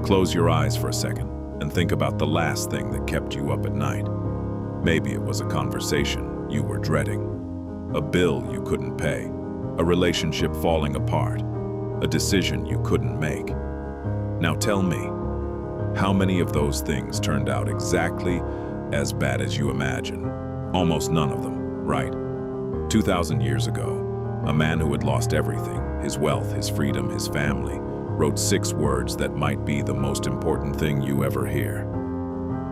Close your eyes for a second and think about the last thing that kept you up at night. Maybe it was a conversation you were dreading, a bill you couldn't pay, a relationship falling apart, a decision you couldn't make. Now tell me, how many of those things turned out exactly as bad as you imagine? Almost none of them, right? 2,000 years ago, a man who had lost everything, his wealth, his freedom, his family, wrote 6 words that might be the most important thing you ever hear.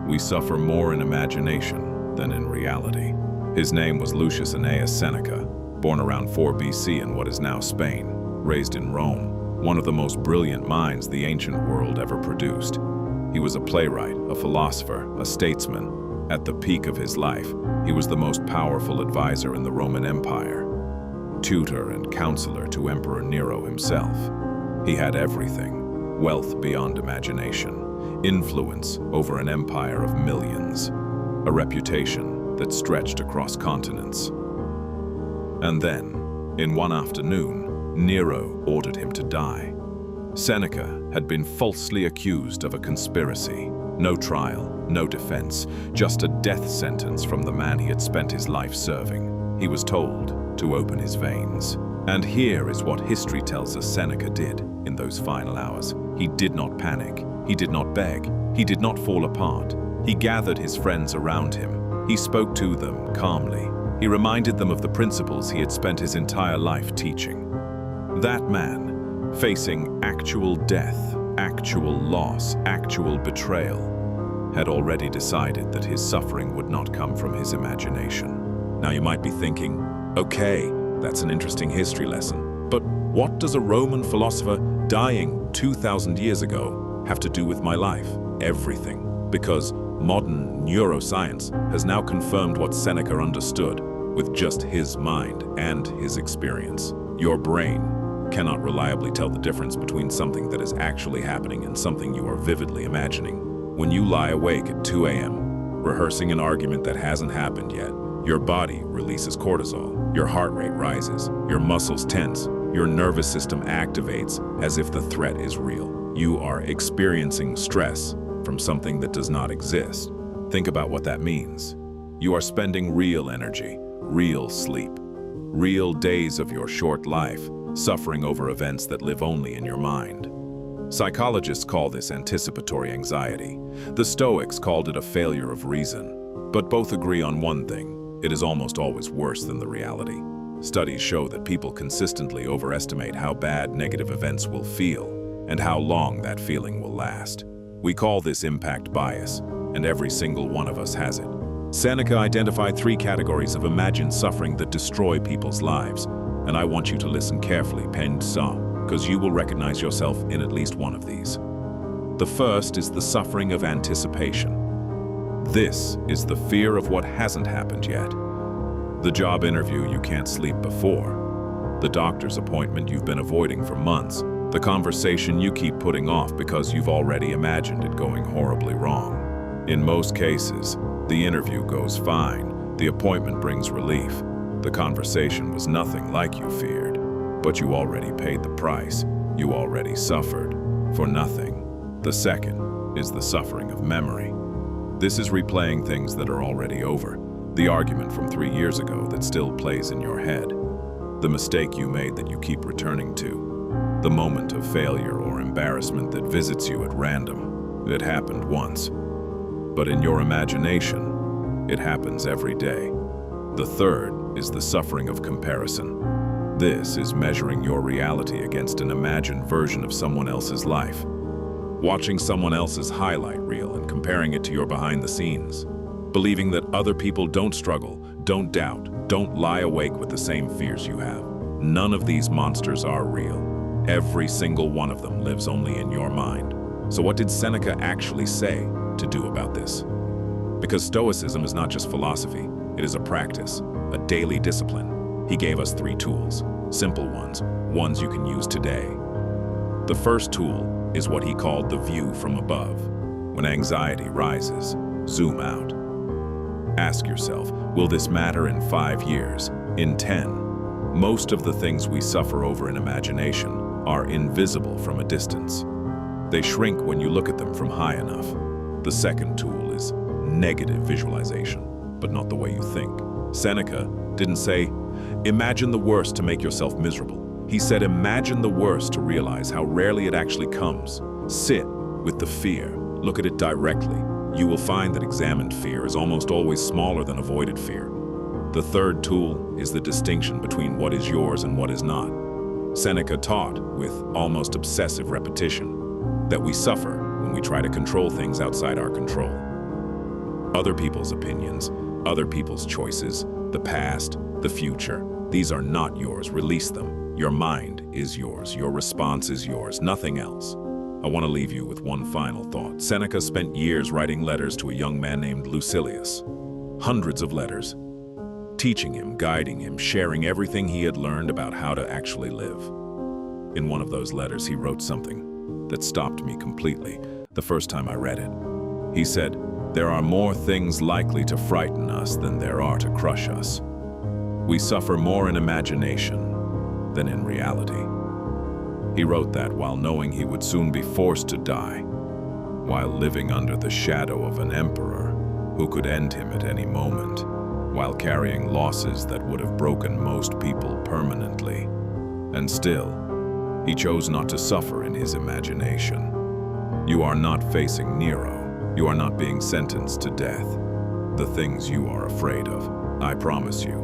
We suffer more in imagination than in reality. His name was Lucius Annaeus Seneca, born around 4 BC in what is now Spain, raised in Rome, one of the most brilliant minds the ancient world ever produced. He was a playwright, a philosopher, a statesman. At the peak of his life, he was the most powerful advisor in the Roman Empire, tutor and counselor to Emperor Nero himself. He had everything: wealth beyond imagination, influence over an empire of millions, a reputation that stretched across continents. And then, in one afternoon, Nero ordered him to die. Seneca had been falsely accused of a conspiracy. No trial, no defense, just a death sentence from the man he had spent his life serving. He was told to open his veins. And here is what history tells us Seneca did in those final hours. He did not panic. He did not beg. He did not fall apart. He gathered his friends around him. He spoke to them calmly. He reminded them of the principles he had spent his entire life teaching. That man, facing actual death, actual loss, actual betrayal, had already decided that his suffering would not come from his imagination. Now you might be thinking, okay, that's an interesting history lesson, but what does a Roman philosopher dying 2,000 years ago have to do with my life? Everything, because modern neuroscience has now confirmed what Seneca understood with just his mind and his experience. Your brain cannot reliably tell the difference between something that is actually happening and something you are vividly imagining. When you lie awake at 2 a.m., rehearsing an argument that hasn't happened yet, your body releases cortisol, your heart rate rises, your muscles tense, your nervous system activates as if the threat is real. You are experiencing stress from something that does not exist. Think about what that means. You are spending real energy, real sleep, real days of your short life suffering over events that live only in your mind. Psychologists call this anticipatory anxiety. The Stoics called it a failure of reason. But both agree on one thing: it is almost always worse than the reality. Studies show that people consistently overestimate how bad negative events will feel and how long that feeling will last. We call this impact bias, and every single one of us has it. Seneca identified 3 categories of imagined suffering that destroy people's lives, and I want you to listen carefully, pen sa, because you will recognize yourself in at least one of these. The first is the suffering of anticipation. This is the fear of what hasn't happened yet. The job interview you can't sleep before, the doctor's appointment you've been avoiding for months, the conversation you keep putting off because you've already imagined it going horribly wrong. In most cases, the interview goes fine, the appointment brings relief, the conversation was nothing like you feared, but you already paid the price, you already suffered, for nothing. The second is the suffering of memory. This is replaying things that are already over, the argument from 3 years ago that still plays in your head, the mistake you made that you keep returning to, the moment of failure or embarrassment that visits you at random. It happened once, but in your imagination, it happens every day. The third is the suffering of comparison. This is measuring your reality against an imagined version of someone else's life. Watching someone else's highlight reel and comparing it to your behind the scenes. Believing that other people don't struggle, don't doubt, don't lie awake with the same fears you have. None of these monsters are real. Every single one of them lives only in your mind. So what did Seneca actually say to do about this? Because Stoicism is not just philosophy, it is a practice, a daily discipline. He gave us 3 tools, simple ones you can use today. The first tool is what he called the view from above. When anxiety rises, zoom out. Ask yourself, will this matter in 5 years, in 10? Most of the things we suffer over in imagination are invisible from a distance. They shrink when you look at them from high enough. The second tool is negative visualization, but not the way you think. Seneca didn't say, imagine the worst to make yourself miserable. He said, imagine the worst to realize how rarely it actually comes. Sit with the fear. Look at it directly. You will find that examined fear is almost always smaller than avoided fear. The third tool is the distinction between what is yours and what is not. Seneca taught, with almost obsessive repetition, that we suffer when we try to control things outside our control. Other people's opinions, other people's choices, the past, the future, these are not yours. Release them. Your mind is yours. Your response is yours, nothing else. I want to leave you with one final thought. Seneca spent years writing letters to a young man named Lucilius. Hundreds of letters, teaching him, guiding him, sharing everything he had learned about how to actually live. In one of those letters, he wrote something that stopped me completely the first time I read it. He said, "There are more things likely to frighten us than there are to crush us. We suffer more in imagination than in reality." He wrote that while knowing he would soon be forced to die, while living under the shadow of an emperor who could end him at any moment, while carrying losses that would have broken most people permanently. And still, he chose not to suffer in his imagination. You are not facing Nero. You are not being sentenced to death. The things you are afraid of, I promise you,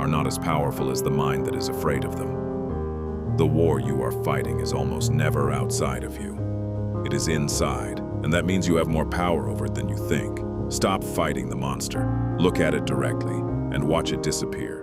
are not as powerful as the mind that is afraid of them. The war you are fighting is almost never outside of you. It is inside, and that means you have more power over it than you think. Stop fighting the monster. Look at it directly and watch it disappear.